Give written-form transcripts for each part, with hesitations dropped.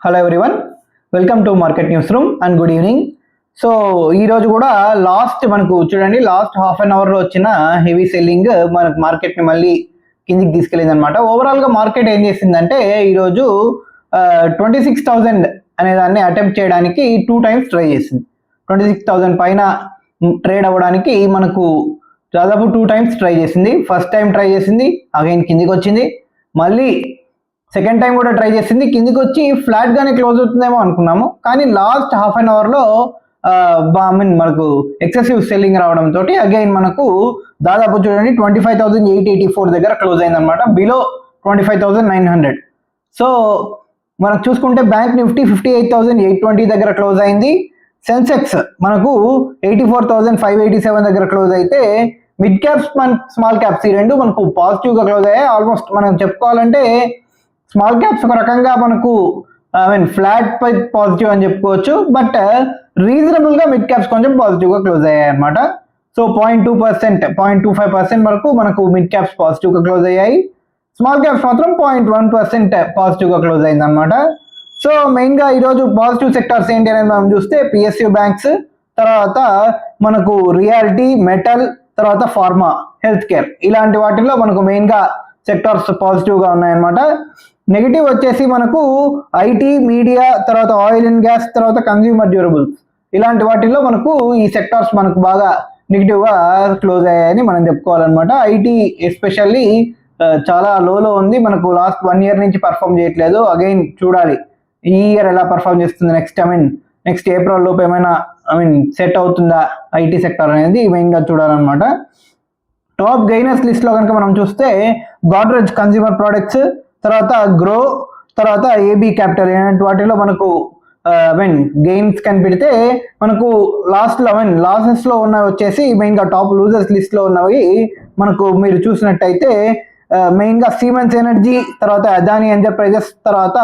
Hello everyone, welcome to market news room and good evening. So ఈరోజు కూడా మనకు చూడండి, లాస్ట్ హాఫ్ అన్ అవర్లో వచ్చిన హెవీ సెల్లింగ్ మనకు మార్కెట్ని మళ్ళీ కిందికి తీసుకెళ్ళింది అనమాట. ఓవరాల్గా మార్కెట్ ఏం చేసిందంటే ఈరోజు 26,000 అనే దాన్ని అటెంప్ట్ చేయడానికి 2 times ట్రై చేసింది. 26,000 పైన ట్రేడ్ అవ్వడానికి మనకు దాదాపు 2 times ట్రై చేసింది. ఫస్ట్ టైం ట్రై చేసింది, అగైన్ కిందికి వచ్చింది. మళ్ళీ సెకండ్ టైం కూడా ట్రై చేసింది, కిందికి వచ్చి ఫ్లాట్గానే క్లోజ్ అవుతుందేమో అనుకున్నాము. కానీ లాస్ట్ హాఫ్ అన్ అవర్లో మనకు ఎక్సెసివ్ సెల్లింగ్ రావడంతో అగైన్ మనకు దాదాపు చూడండి 25,884 దగ్గర క్లోజ్ అయింది అనమాట, బిలో 25,900. సో మనకు చూసుకుంటే బ్యాంక్ నిఫ్టీ 58,820 దగ్గర క్లోజ్ అయింది. సెన్సెక్స్ మనకు 84,587 దగ్గర క్లోజ్ అయితే మిడ్ క్యాప్స్ స్మాల్ క్యాప్స్ ఈ రెండు మనకు పాజిటివ్గా క్లోజ్ అయ్యాయి. ఆల్మోస్ట్ మనం చెప్పుకోవాలంటే స్మాల్ క్యాప్స్ ఒక రకంగా మనకు ఫ్లాట్ పై పాజిటివ్ అని చెప్పుకోవచ్చు, బట్ రీజనబుల్గా మిడ్ క్యాప్స్ కొంచెం పాజిటివ్గా క్లోజ్ అయ్యాయి అనమాట. సో 0.2%, 0.25% వరకు మనకు మిడ్ క్యాప్స్ పాజిటివ్గా క్లోజ్ అయ్యాయి. స్మాల్ క్యాప్స్ మాత్రం 0.1% పాజిటివ్గా క్లోజ్ అయింది అనమాట. సో మెయిన్గా ఈరోజు పాజిటివ్ సెక్టార్స్ ఏంటి అనేది మనం చూస్తే పిఎస్యూ బ్యాంక్స్, తర్వాత మనకు రియాలిటీ, మెటల్, తర్వాత ఫార్మా, హెల్త్ కేర్, ఇలాంటి వాటిల్లో మనకు మెయిన్గా సెక్టార్స్ పాజిటివ్గా ఉన్నాయన్నమాట. నెగిటివ్ వచ్చేసి మనకు ఐటీ, మీడియా, తర్వాత ఆయిల్ అండ్ గ్యాస్, తర్వాత కన్స్యూమర్ డ్యూరబుల్స్, ఇలాంటి వాటిల్లో మనకు ఈ సెక్టార్స్ మనకు బాగా నెగిటివ్గా క్లోజ్ అయ్యాయని మనం చెప్పుకోవాలన్నమాట. ఐటీ ఎస్పెషల్లీ చాలా లోలో ఉంది, మనకు లాస్ట్ 1 year నుంచి పర్ఫామ్ చేయట్లేదు. అగైన్ చూడాలి ఈ ఇయర్ ఎలా పర్ఫామ్ చేస్తుంది, నెక్స్ట్ ఏప్రిల్ లోపు ఏమైనా సెట్ అవుతుందా ఐటీ సెక్టర్ అనేది మెయిన్గా చూడాలన్నమాట. టాప్ గెయినర్స్ లిస్ట్లో కనుక మనం చూస్తే గోడ్రేజ్ కన్స్యూమర్ ప్రొడక్ట్స్, తర్వాత గ్రో, తర్వాత ఏబీ క్యాపిటల్, ఇలాంటి వాటిలో మనకు గెయిన్స్ కనిపెడితే మనకు లాసెస్లో ఉన్నవి వచ్చేసి మెయిన్గా టాప్ లూజర్స్ లిస్ట్లో ఉన్నవి మనకు మీరు చూసినట్టయితే మెయిన్గా సిమెన్స్ ఎనర్జీ, తర్వాత అదానీ ఎంటర్ప్రైజెస్, తర్వాత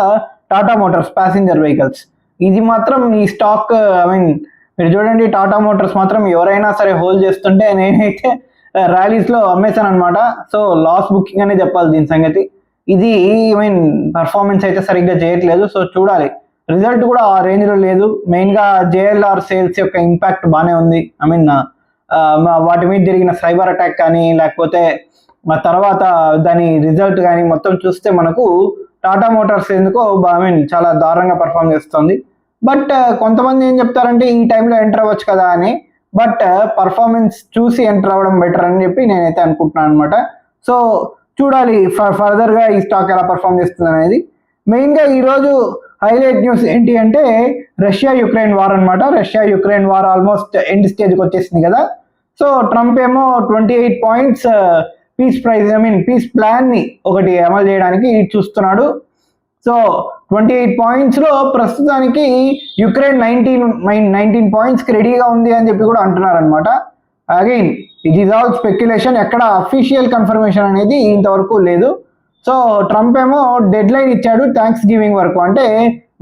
టాటా మోటార్స్ ప్యాసింజర్ వెహికల్స్. ఇది మాత్రం ఈ స్టాక్ మీరు చూడండి, టాటా మోటార్స్ మాత్రం ఎవరైనా సరే హోల్డ్ చేస్తుంటే నేనైతే ర్యాలీస్లో అమ్మేశాను అనమాట. సో లాస్ బుకింగ్ అనే చెప్పాలి దీని సంగతి. ఇది పర్ఫార్మెన్స్ అయితే సరిగ్గా చేయట్లేదు. సో చూడాలి, రిజల్ట్ కూడా ఆ రేంజ్లో లేదు. మెయిన్గా జేఎల్ఆర్ సేల్స్ యొక్క ఇంపాక్ట్ బాగానే ఉంది. వాటి మీద జరిగిన సైబర్ అటాక్ కానీ, లేకపోతే తర్వాత దాని రిజల్ట్ కానీ మొత్తం చూస్తే మనకు టాటా మోటార్స్ ఎందుకో చాలా దారుణంగా పర్ఫామ్ చేస్తుంది. బట్ కొంతమంది ఏం చెప్తారంటే ఈ టైంలో ఎంటర్ అవ్వచ్చు కదా అని, బట్ పర్ఫార్మెన్స్ చూసి ఎంటర్ అవ్వడం బెటర్ అని చెప్పి నేనైతే అనుకుంటున్నాను అనమాట. సో చూడాలి ఫర్దర్గా ఈ స్టాక్ ఎలా పర్ఫామ్ చేస్తుంది అనేది. మెయిన్గా ఈరోజు హైలైట్ న్యూస్ ఏంటి అంటే రష్యా యుక్రెయిన్ వార్ అనమాట. Russia Ukraine war almost end స్టేజ్కి వచ్చేసింది కదా. సో ట్రంప్ ఏమో 28 points పీస్ ప్లాన్ని ఒకటి అమలు చేయడానికి చూస్తున్నాడు. సో 28 pointsలో ప్రస్తుతానికి యుక్రెయిన్ 19 pointsకి రెడీగా ఉంది అని చెప్పి కూడా అంటున్నారు అనమాట. Again it is all speculation, ఎక్కడ అఫీషియల్ కన్ఫర్మేషన్ అనేది ఇంతవరకు లేదు. సో ట్రంప్ ఏమో డెడ్ లైన్ ఇచ్చాడు థ్యాంక్స్ గివింగ్ వరకు, అంటే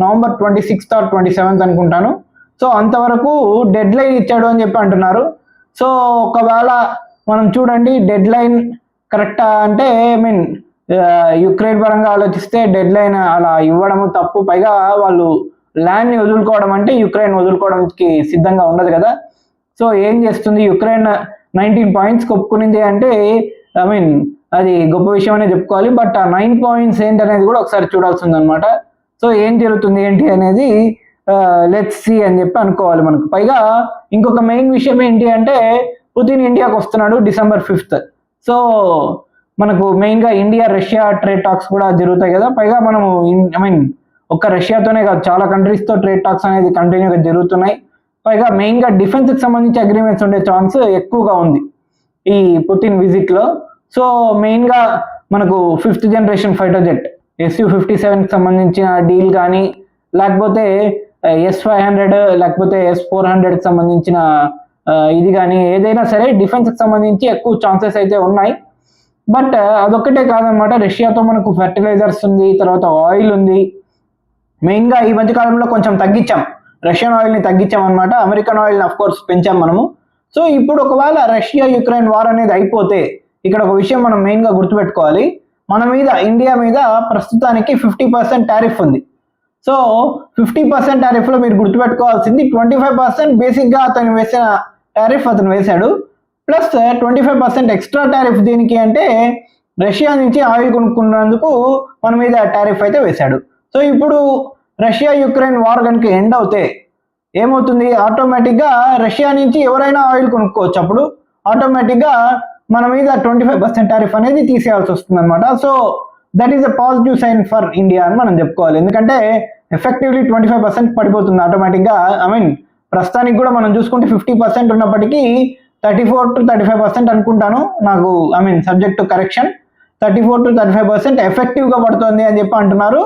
November 26th or 27th అనుకుంటాను. సో అంతవరకు డెడ్ లైన్ ఇచ్చాడు అని చెప్పి అంటున్నారు. సో ఒకవేళ మనం చూడండి డెడ్ లైన్ కరెక్టా అంటే యుక్రెయిన్ పరంగా ఆలోచిస్తే డెడ్ లైన్ అలా ఇవ్వడము తప్పు. పైగా వాళ్ళు ల్యాండ్ని వదులుకోవడం అంటే యుక్రెయిన్ వదులుకోవడానికి సిద్ధంగా ఉండదు కదా. సో ఏం చేస్తుంది యుక్రెయిన్ 19 points ఒప్పుకునింది అంటే అది గొప్ప విషయం అనే చెప్పుకోవాలి. బట్ ఆ 9 points ఏంటి అనేది కూడా ఒకసారి చూడాల్సి ఉందన్నమాట. సో ఏం జరుగుతుంది ఏంటి అనేది లెట్స్ సీ అని చెప్పి అనుకోవాలి మనకు. పైగా ఇంకొక మెయిన్ విషయం ఏంటి అంటే పుతిన్ ఇండియాకి వస్తున్నాడు December 5th. సో మనకు మెయిన్గా ఇండియా రష్యా ట్రేడ్ టాక్స్ కూడా జరుగుతాయి కదా. పైగా మనము ఒక్క రష్యాతోనే కాదు, చాలా కంట్రీస్తో ట్రేడ్ టాక్స్ అనేది కంటిన్యూగా జరుగుతున్నాయి. పైగా మెయిన్గా డిఫెన్స్కి సంబంధించి అగ్రిమెంట్స్ ఉండే ఛాన్స్ ఎక్కువగా ఉంది ఈ పుతిన్ విజిట్లో. సో మెయిన్గా మనకు 5th generation ఫైటర్ జెట్ Su-57కి సంబంధించిన డీల్ కానీ, లేకపోతే S-500 లేకపోతే S-400కి సంబంధించిన ఇది కానీ, ఏదైనా సరే డిఫెన్స్కి సంబంధించి ఎక్కువ ఛాన్సెస్ అయితే ఉన్నాయి. బట్ అదొక్కటే కాదనమాట, రష్యాతో మనకు ఫెర్టిలైజర్స్ ఉంది, తర్వాత ఆయిల్ ఉంది. మెయిన్గా ఈ మధ్యకాలంలో కొంచెం తగ్గించాం, రష్యన్ ఆయిల్ని తగ్గించాం అనమాట. అమెరికన్ ఆయిల్ని అఫ్కోర్స్ పెంచాం మనము. సో ఇప్పుడు ఒకవేళ రష్యా యుక్రెయిన్ వార్ అనేది అయిపోతే ఇక్కడ ఒక విషయం మనం మెయిన్గా గుర్తుపెట్టుకోవాలి, మన మీద ఇండియా మీద ప్రస్తుతానికి 50% టారిఫ్ ఉంది. సో 50% టారిఫ్లో మీరు గుర్తుపెట్టుకోవాల్సింది 25% బేసిక్గా అతను వేసిన టారిఫ్ అతను వేశాడు, ప్లస్ 25% ఎక్స్ట్రా టారిఫ్ దేనికి అంటే రష్యా నుంచి ఆయిల్ కొనుక్కున్నందుకు మన మీద టారిఫ్ అయితే వేశాడు. సో ఇప్పుడు రష్యా యుక్రెయిన్ వార్ కనుక ఎండ్ అవుతే ఏమవుతుంది, ఆటోమేటిక్గా రష్యా నుంచి ఎవరైనా ఆయిల్ కొనుక్కోవచ్చు. అప్పుడు ఆటోమేటిక్గా మన మీద 25% టారిఫ్ అనేది తీసేయాల్సి వస్తుంది అనమాట. So that is a positive sign for India అని మనం చెప్పుకోవాలి. ఎందుకంటే ఎఫెక్టివ్లీ 25% పడిపోతుంది ఆటోమేటిక్గా. ప్రస్తుతానికి కూడా మనం చూసుకుంటే 50% ఉన్నప్పటికీ 34 to 35% అనుకుంటాను, నాకు సబ్జెక్ట్ టు కరెక్షన్, 34 to 35% ఎఫెక్టివ్గా పడుతుంది అని చెప్పి అంటున్నారు.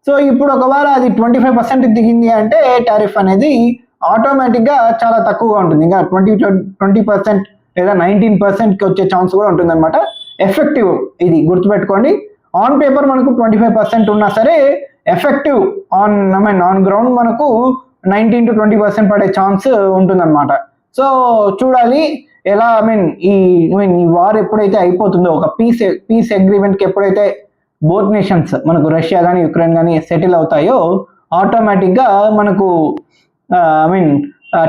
సో ఇప్పుడు ఒకవేళ అది 25% దిగింది అంటే టారిఫ్ అనేది ఆటోమేటిక్గా చాలా తక్కువగా ఉంటుంది. ఇంకా 20% లేదా 19%కి వచ్చే ఛాన్స్ కూడా ఉంటుంది అనమాట. ఎఫెక్టివ్ ఇది గుర్తుపెట్టుకోండి. ఆన్ పేపర్ మనకు 25% ఉన్నా సరే ఎఫెక్టివ్ ఆన్ గ్రౌండ్ మనకు 19 to 20% పడే ఛాన్స్ ఉంటుందన్నమాట. సో చూడాలి ఎలా ఈ వార్ ఎప్పుడైతే అయిపోతుందో, ఒక పీస్ అగ్రిమెంట్కి ఎప్పుడైతే బోత్ నేషన్స్ మనకు రష్యా కానీ యుక్రెయిన్ కానీ సెటిల్ అవుతాయో ఆటోమేటిక్గా మనకు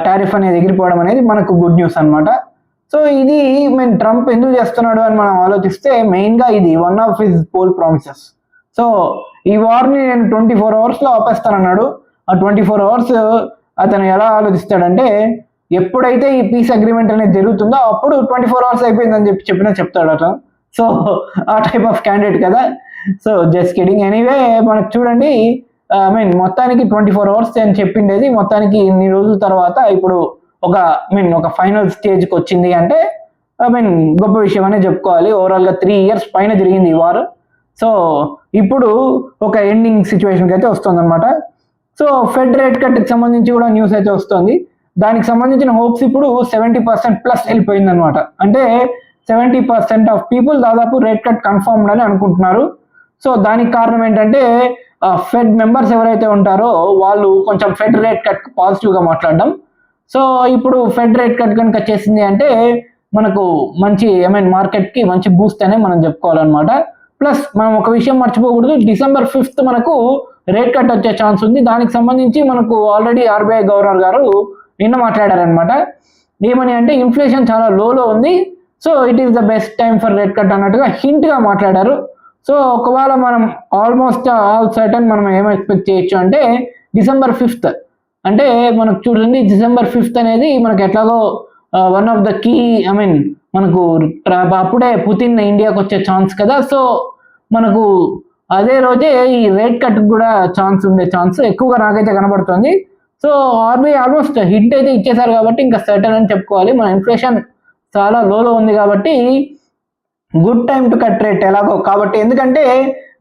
టారిఫ్ అనేది ఎగిరిపోవడం అనేది మనకు గుడ్ న్యూస్ అనమాట. సో ఇది ట్రంప్ ఎందుకు చేస్తున్నాడు అని మనం ఆలోచిస్తే మెయిన్గా ఇది one of his poll promises. So ఈ వార్ని నేను 24 అవర్స్లో ఆపేస్తానన్నాడు. ఆ 24 అవర్స్ అతను ఎలా ఆలోచిస్తాడంటే ఎప్పుడైతే ఈ పీస్ అగ్రిమెంట్ అనేది జరుగుతుందో అప్పుడు 24 అవర్స్ అయిపోయిందని చెప్తాడు అతను. సో ఆ టైప్ ఆఫ్ క్యాండిడేట్ కదా. So just kidding. ఎనీవే మనకు చూడండి మొత్తానికి 24 అవర్స్ అని చెప్పిండేది మొత్తానికి ఇన్ని రోజుల తర్వాత ఇప్పుడు ఒక ఫైనల్ స్టేజ్కి వచ్చింది అంటే గొప్ప విషయం అనే చెప్పుకోవాలి. ఓవరాల్గా 3 years పైన జరిగింది ఈ వార్. సో ఇప్పుడు ఒక ఎండింగ్ సిచ్యువేషన్కి అయితే వస్తుంది అనమాట. సో ఫెడ్ రేట్ కట్కి సంబంధించి కూడా న్యూస్ అయితే వస్తుంది. దానికి సంబంధించిన హోప్స్ ఇప్పుడు 70% ప్లస్ వెళ్ళిపోయింది అనమాట. అంటే 70% ఆఫ్ పీపుల్ దాదాపు రేట్ కట్ కన్ఫర్మ్డ్ అని అనుకుంటున్నారు. సో దానికి కారణం ఏంటంటే ఫెడ్ మెంబర్స్ ఎవరైతే ఉంటారో వాళ్ళు కొంచెం ఫెడ్ రేట్ కట్ పాజిటివ్గా మాట్లాడడం. సో ఇప్పుడు ఫెడ్ రేట్ కట్ కనుక చేసింది అంటే మనకు మంచి మార్కెట్కి మంచి బూస్ట్ అనే మనం చెప్పుకోవాలన్నమాట. ప్లస్ మనం ఒక విషయం మర్చిపోకూడదు, December 5th మనకు రేట్ కట్ వచ్చే ఛాన్స్ ఉంది. దానికి సంబంధించి మనకు ఆల్రెడీ RBI గవర్నర్ గారు నిన్న మాట్లాడారనమాట. ఏమని అంటే ఇన్ఫ్లేషన్ చాలా లోలో ఉంది, so it is the best time for rate cut అన్నట్టుగా హింట్గా మాట్లాడారు. సో ఒకవేళ మనం ఆల్మోస్ట్ ఆల్ సర్టన్ మనం ఏం ఎక్స్పెక్ట్ చేయొచ్చు అంటే December 5th అంటే మనకు చూడండి December 5th అనేది మనకు ఎట్లాగో వన్ ఆఫ్ ద కీ మనకు అప్పుడే పుతిన్ ఇండియాకి వచ్చే ఛాన్స్ కదా. సో మనకు అదే రోజే ఈ రేట్ కట్ కూడా ఉండే ఛాన్స్ ఎక్కువగా నాకైతే కనబడుతుంది. సో RBI ఆల్మోస్ట్ హిట్ అయితే ఇచ్చేసారు కాబట్టి ఇంకా సర్టన్ అని చెప్పుకోవాలి. మన ఇన్ఫ్లేషన్ చాలా లోలో ఉంది కాబట్టి good time to cut rate ఎలాగో. కాబట్టి ఎందుకంటే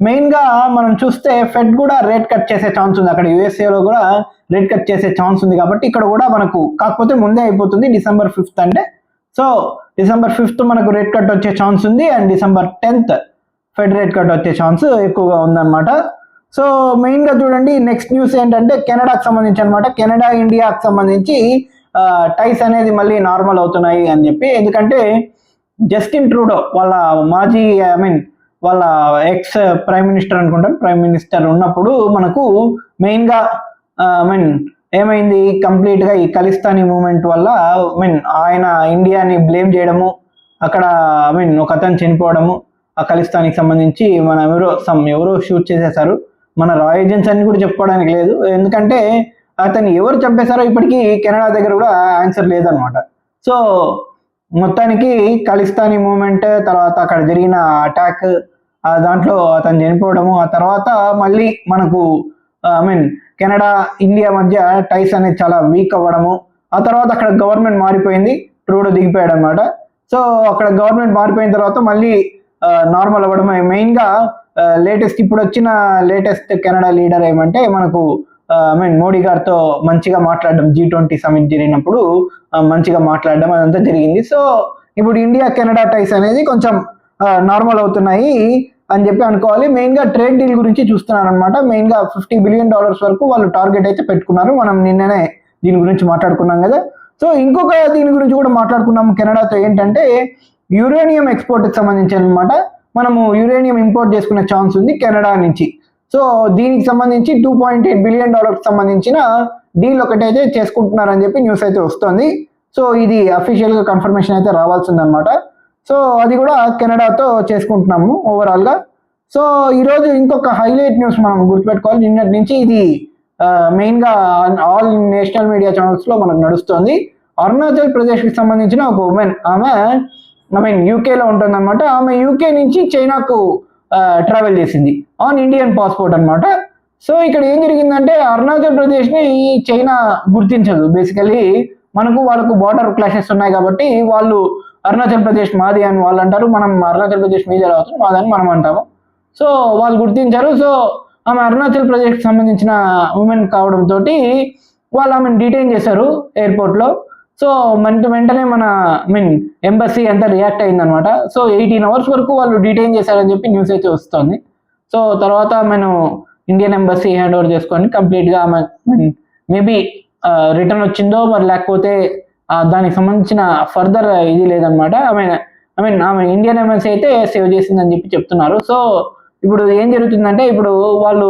మెయిన్గా మనం చూస్తే ఫెడ్ కూడా రేట్ కట్ చేసే ఛాన్స్ ఉంది, అక్కడ USA కూడా రేట్ కట్ చేసే ఛాన్స్ ఉంది కాబట్టి ఇక్కడ కూడా మనకు కాకపోతే ముందే అయిపోతుంది December 5th అంటే. సో December 5th మనకు రేట్ కట్ వచ్చే ఛాన్స్ ఉంది and December 10th fed rate cut వచ్చే ఛాన్స్ ఎక్కువగా ఉందన్నమాట. సో మెయిన్గా చూడండి నెక్స్ట్ న్యూస్ ఏంటంటే కెనడాకి సంబంధించి అనమాట. కెనడా ఇండియాకి సంబంధించి టైస్ అనేది మళ్ళీ నార్మల్ అవుతున్నాయి అని చెప్పి, ఎందుకంటే జస్టిన్ ట్రూడో వాళ్ళ మాజీ వాళ్ళ ఎక్స్ ప్రైమ్ మినిస్టర్ అనుకుంటాను, ప్రైమ్ మినిస్టర్ ఉన్నప్పుడు మనకు మెయిన్గా ఏమైంది కంప్లీట్గా ఈ ఖలిస్తానీ మూమెంట్ వల్ల ఆయన ఇండియాని బ్లేమ్ చేయడము, అక్కడ ఒక అతను చనిపోవడము, ఆ ఖలిస్తానికి సంబంధించి మన ఎవరో షూట్ చేసేసారు. మన రా ఏజెంట్స్ అని కూడా చెప్పుకోవడానికి లేదు, ఎందుకంటే అతను ఎవరు చంపేశారో ఇప్పటికీ కెనడా దగ్గర కూడా ఆన్సర్ లేదనమాట. సో మొత్తానికి ఖలిస్తానీ మూమెంట్ తర్వాత అక్కడ జరిగిన అటాక్, దాంట్లో అతను చనిపోవడము, ఆ తర్వాత మళ్ళీ మనకు కెనడా ఇండియా మధ్య టైస్ అనేది చాలా వీక్ అవ్వడము, ఆ తర్వాత అక్కడ గవర్నమెంట్ మారిపోయింది, ట్రూడో దిగిపోయాడు అనమాట. సో అక్కడ గవర్నమెంట్ మారిపోయిన తర్వాత మళ్ళీ నార్మల్ అవ్వడం. మెయిన్గా లేటెస్ట్ ఇప్పుడు వచ్చిన లేటెస్ట్ కెనడా లీడర్ ఏమంటే మనకు మోడీ గారితో మంచిగా మాట్లాడడం, G20 సమిట్ జరిగినప్పుడు మంచిగా మాట్లాడడం అదంతా జరిగింది. సో ఇప్పుడు ఇండియా కెనడా టైస్ అనేది కొంచెం నార్మల్ అవుతున్నాయి అని చెప్పి అనుకోవాలి. మెయిన్గా ట్రేడ్ డీల్ గురించి చూస్తున్నారు అనమాట. మెయిన్గా $50 billion వరకు వాళ్ళు టార్గెట్ అయితే పెట్టుకున్నారు. మనం నిన్ననే దీని గురించి మాట్లాడుకున్నాం కదా. సో ఇంకొక దీని గురించి కూడా మాట్లాడుకున్నాం కెనడాతో, ఏంటంటే యురేనియం ఎక్స్పోర్ట్కి సంబంధించి అనమాట. మనము యురేనియం ఇంపోర్ట్ చేసుకునే ఛాన్స్ ఉంది కెనడా నుంచి. సో దీనికి సంబంధించి $2.8 బిలియన్ సంబంధించిన డీల్ ఒకటైతే చేసుకుంటున్నారని చెప్పి న్యూస్ అయితే వస్తుంది. సో ఇది అఫీషియల్గా కన్ఫర్మేషన్ అయితే రావాల్సిందనమాట. సో అది కూడా కెనడాతో చేసుకుంటున్నాము ఓవరాల్గా. సో ఈరోజు ఇంకొక హైలైట్ న్యూస్ మనం గుర్తుపెట్టుకోవాలి. నిన్నటి నుంచి ఇది మెయిన్గా ఆల్ నేషనల్ మీడియా ఛానల్స్లో మనకు నడుస్తుంది. అరుణాచల్ ప్రదేశ్కి సంబంధించిన ఒక ఉమెన్, ఆమె యూకేలో ఉంటుందన్నమాట. ఆమె యూకే నుంచి చైనాకు ట్రావెల్ చేసింది ఆన్ ఇండియన్ పాస్పోర్ట్ అనమాట. సో ఇక్కడ ఏం జరిగిందంటే అరుణాచల్ ప్రదేశ్ని చైనా గుర్తించదు. బేసికలీ వాళ్ళకు బార్డర్ క్లాషెస్ ఉన్నాయి కాబట్టి వాళ్ళు అరుణాచల్ ప్రదేశ్ మాది అని వాళ్ళు అంటారు, మనం అరుణాచల్ ప్రదేశ్ మీదే అవుతుంది మాదని మనం అంటాము. సో వాళ్ళు గుర్తించారు. సో ఆమె అరుణాచల్ ప్రదేశ్కి సంబంధించిన ఉమెన్ కావడంతో వాళ్ళు ఆమెను డిటైన్ చేశారు ఎయిర్పోర్ట్లో. సో వెంటనే మన ఎంబసీ అంతా రియాక్ట్ అయిందనమాట. సో 18 hours వరకు వాళ్ళు డిటైన్ చేశారని చెప్పి న్యూస్ అయితే వస్తుంది. సో తర్వాత ఆమెను ఇండియన్ ఎంబసీ హ్యాండ్ ఓవర్ చేసుకొని కంప్లీట్గా ఆమె మేబీ రిటర్న్ వచ్చిందో మరి లేకపోతే దానికి సంబంధించిన ఫర్దర్ ఇది లేదనమాట. ఆమె ఇండియన్ ఎంబసీ అయితే సేవ్ చేసిందని చెప్పి చెప్తున్నారు. సో ఇప్పుడు ఏం జరుగుతుందంటే ఇప్పుడు వాళ్ళు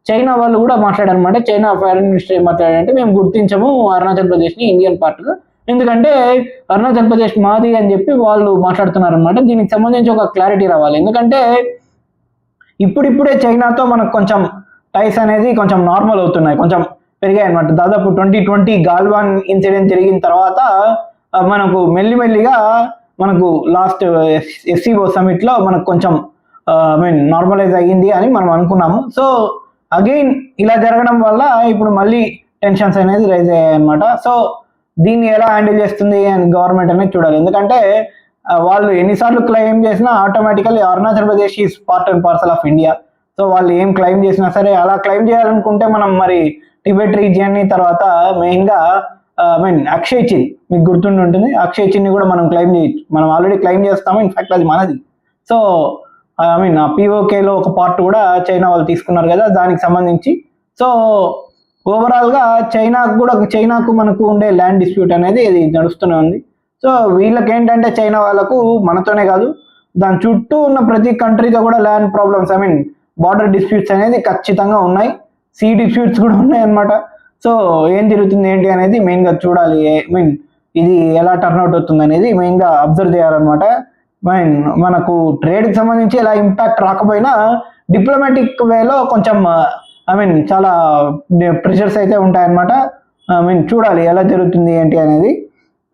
చైనా వాళ్ళు కూడా మాట్లాడారనమాట. చైనా ఫారిన్ మినిస్టర్ మాట్లాడారంటే మేము గుర్తించము అరుణాచల్ ప్రదేశ్ని ఇండియన్ పార్ట్గా, ఎందుకంటే అరుణాచల్ ప్రదేశ్ మాది అని చెప్పి వాళ్ళు మాట్లాడుతున్నారు అనమాట. దీనికి సంబంధించి ఒక క్లారిటీ రావాలి. ఎందుకంటే ఇప్పుడిప్పుడే చైనాతో మనకు కొంచెం టైస్ అనేది కొంచెం నార్మల్ అవుతున్నాయి, కొంచెం పెరిగాయి అనమాట. దాదాపు 2020 గాల్వాన్ ఇన్సిడెంట్ జరిగిన తర్వాత మనకు మెల్లిమెల్లిగా మనకు లాస్ట్ SCO సమిట్లో మనకు కొంచెం నార్మలైజ్ అయ్యింది అని మనం అనుకున్నాము. సో అగైన్ ఇలా జరగడం వల్ల ఇప్పుడు మళ్ళీ టెన్షన్స్ అనేది రైజ్ అయ్యాయి అనమాట. సో దీన్ని ఎలా హ్యాండిల్ చేస్తుంది అని గవర్నమెంట్ అనేది చూడాలి. ఎందుకంటే వాళ్ళు ఎన్నిసార్లు క్లెయిమ్ చేసినా automatically Arunachal Pradesh is part and parcel of India. So వాళ్ళు ఏం క్లెయిమ్ చేసినా సరే అలా క్లెయిమ్ చేయాలనుకుంటే మనం మరి టిబెట్ రీజియన్ని తర్వాత మెయిన్గా అక్షయ్ చిన్ మీకు గుర్తుండి ఉంటుంది. అక్షయ్ చిన్ని కూడా మనం క్లెయిమ్ చేయొచ్చు, మనం ఆల్రెడీ క్లెయిమ్ చేస్తాము, ఇన్ఫాక్ట్ అది మనది. సో ఆ POKలో ఒక పార్ట్ కూడా చైనా వాళ్ళు తీసుకున్నారు కదా దానికి సంబంధించి. సో ఓవరాల్గా చైనాకు మనకు ఉండే ల్యాండ్ డిస్ప్యూట్ అనేది ఇది నడుస్తూనే ఉంది. సో వీళ్ళకి ఏంటంటే చైనా వాళ్ళకు మనతోనే కాదు దాని చుట్టూ ఉన్న ప్రతి కంట్రీతో కూడా ల్యాండ్ ప్రాబ్లమ్స్ బార్డర్ డిస్ప్యూట్స్ అనేది ఖచ్చితంగా ఉన్నాయి, సీ డిస్ప్యూట్స్ కూడా ఉన్నాయి అనమాట. సో ఏం జరుగుతుంది ఏంటి అనేది మెయిన్గా చూడాలి. ఇది ఎలా టర్న్అవుట్ అవుతుంది అనేది మెయిన్గా అబ్జర్వ్ చేయాలన్నమాట. మనకు ట్రేడ్కి సంబంధించి ఎలా ఇంపాక్ట్ రాకపోయినా డిప్లొమాటిక్ వేలో కొంచెం చాలా ప్రెషర్స్ అయితే ఉంటాయన్నమాట. చూడాలి ఎలా జరుగుతుంది ఏంటి అనేది.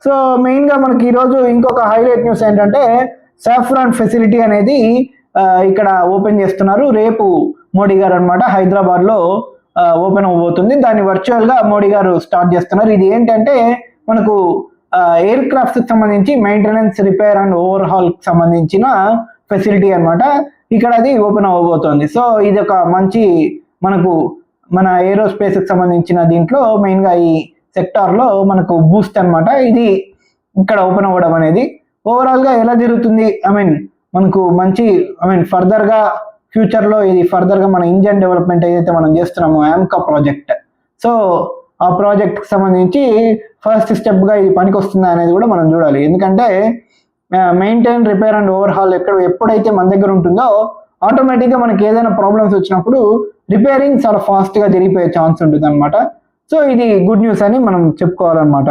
సో మెయిన్గా మనకి ఈరోజు ఇంకొక హైలైట్ న్యూస్ ఏంటంటే సాఫ్రాన్ ఫెసిలిటీ అనేది ఇక్కడ ఓపెన్ చేస్తున్నారు. రేపు మోడీ గారు అనమాట హైదరాబాద్లో ఓపెన్ అవ్వబోతుంది. దాన్ని వర్చువల్గా మోడీ గారు స్టార్ట్ చేస్తున్నారు. ఇది ఏంటంటే మనకు ఎయిర్ క్రాఫ్ట్కి సంబంధించి మెయింటెనెన్స్, రిపేర్ అండ్ ఓవర్హాల్కి సంబంధించిన ఫెసిలిటీ అనమాట. ఇక్కడ అది ఓపెన్ అవ్వబోతోంది. సో ఇది ఒక మంచి మన ఏరోస్పేస్కి సంబంధించిన దీంట్లో మెయిన్గా ఈ సెక్టార్లో మనకు బూస్ట్ అనమాట. ఇది ఇక్కడ ఓపెన్ అవ్వడం అనేది ఓవరాల్గా ఎలా జరుగుతుంది మనకు మంచి ఫర్దర్గా ఫ్యూచర్లో ఇది ఫర్దర్గా మన ఇంజన్ డెవలప్మెంట్ ఏదైతే మనం చేస్తున్నామో AMCA ప్రాజెక్ట్, సో ఆ ప్రాజెక్ట్కి సంబంధించి ఫస్ట్ స్టెప్గా ఇది పనికి వస్తుందా అనేది కూడా మనం చూడాలి. ఎందుకంటే మెయింటైన్, రిపేర్ అండ్ ఓవర్హాల్ ఎప్పుడైతే మన దగ్గర ఉంటుందో ఆటోమేటిక్గా మనకి ఏదైనా ప్రాబ్లమ్స్ వచ్చినప్పుడు రిపేరింగ్ చాలా ఫాస్ట్గా జరిగిపోయే ఛాన్స్ ఉంటుంది అనమాట. సో ఇది గుడ్ న్యూస్ అని మనం చెప్పుకోవాలన్నమాట.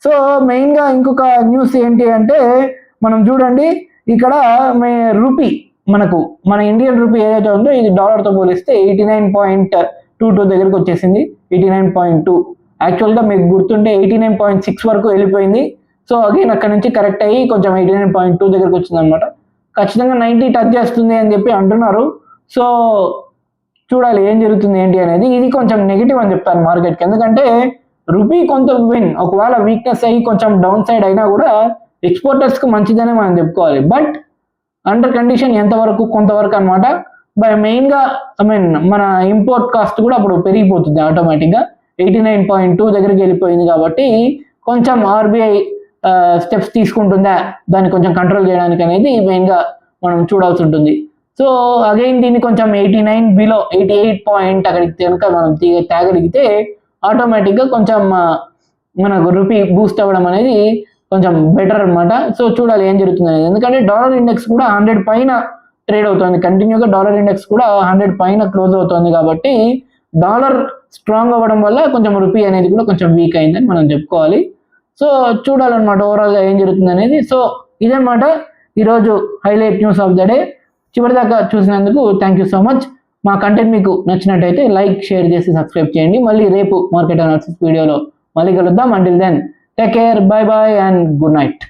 సో మెయిన్గా ఇంకొక న్యూస్ ఏంటి అంటే మనం చూడండి ఇక్కడ రూపీ మన ఇండియన్ రూపీ ఏదైతే ఉందో ఇది డాలర్తో పోలిస్తే 89.22 దగ్గరికి వచ్చేసింది. 89.2 యాక్చువల్గా మీకు గుర్తుంటే 89.6 వరకు వెళ్ళిపోయింది. సో అగైన్ అక్కడ నుంచి కరెక్ట్ అయ్యి కొంచెం 89.2 దగ్గరికి వచ్చింది అనమాట. ఖచ్చితంగా 90 టచ్ చేస్తుంది అని చెప్పి అంటున్నారు. సో చూడాలి ఏం జరుగుతుంది ఏంటి అనేది. ఇది కొంచెం నెగిటివ్ అని చెప్తాను మార్కెట్కి, ఎందుకంటే రూపీ కొంత ఒకవేళ వీక్నెస్ అయ్యి కొంచెం డౌన్ సైడ్ అయినా కూడా ఎక్స్పోర్టర్స్కి మంచిదనే మనం చెప్పుకోవాలి. బట్ అండర్ కండిషన్ ఎంతవరకు కొంతవరకు అనమాట. మెయిన్గా మన ఇంపోర్ట్ కాస్ట్ కూడా అప్పుడు పెరిగిపోతుంది ఆటోమేటిక్గా. 89.2 దగ్గరికి వెళ్ళిపోయింది కాబట్టి కొంచెం RBI స్టెప్స్ తీసుకుంటుందా దాన్ని కొంచెం కంట్రోల్ చేయడానికి అనేది మెయిన్గా మనం చూడాల్సి ఉంటుంది. సో అగైన్ దీన్ని కొంచెం 89 బిలో 88 పాయింట్ అక్కడికి కనుక మనం తేగలిగితే ఆటోమేటిక్గా కొంచెం మనకు రూపీ బూస్ట్ అవ్వడం అనేది కొంచెం బెటర్ అనమాట. సో చూడాలి ఏం జరుగుతుంది అనేది. ఎందుకంటే డాలర్ ఇండెక్స్ కూడా 100 పైన ట్రేడ్ అవుతుంది. కంటిన్యూగా డాలర్ ఇండెక్స్ కూడా 100 పైన క్లోజ్ అవుతుంది కాబట్టి డాలర్ స్ట్రాంగ్ అవ్వడం వల్ల కొంచెం రూపీ అనేది కూడా కొంచెం వీక్ అయిందని మనం చెప్పుకోవాలి. సో చూడాలన్నమాట ఓవరాల్గా ఏం జరుగుతుంది అనేది. సో ఇదన్నమాట ఈరోజు highlight news of the day. చివరిదాకా చూసినందుకు థ్యాంక్ యూ సో మచ్. మా కంటెంట్ మీకు నచ్చినట్టయితే లైక్, షేర్ చేసి సబ్స్క్రైబ్ చేయండి. మళ్ళీ రేపు మార్కెట్ అనాలిసిస్ వీడియోలో మళ్ళీ కలుద్దాం. Until then take care, bye bye and good night.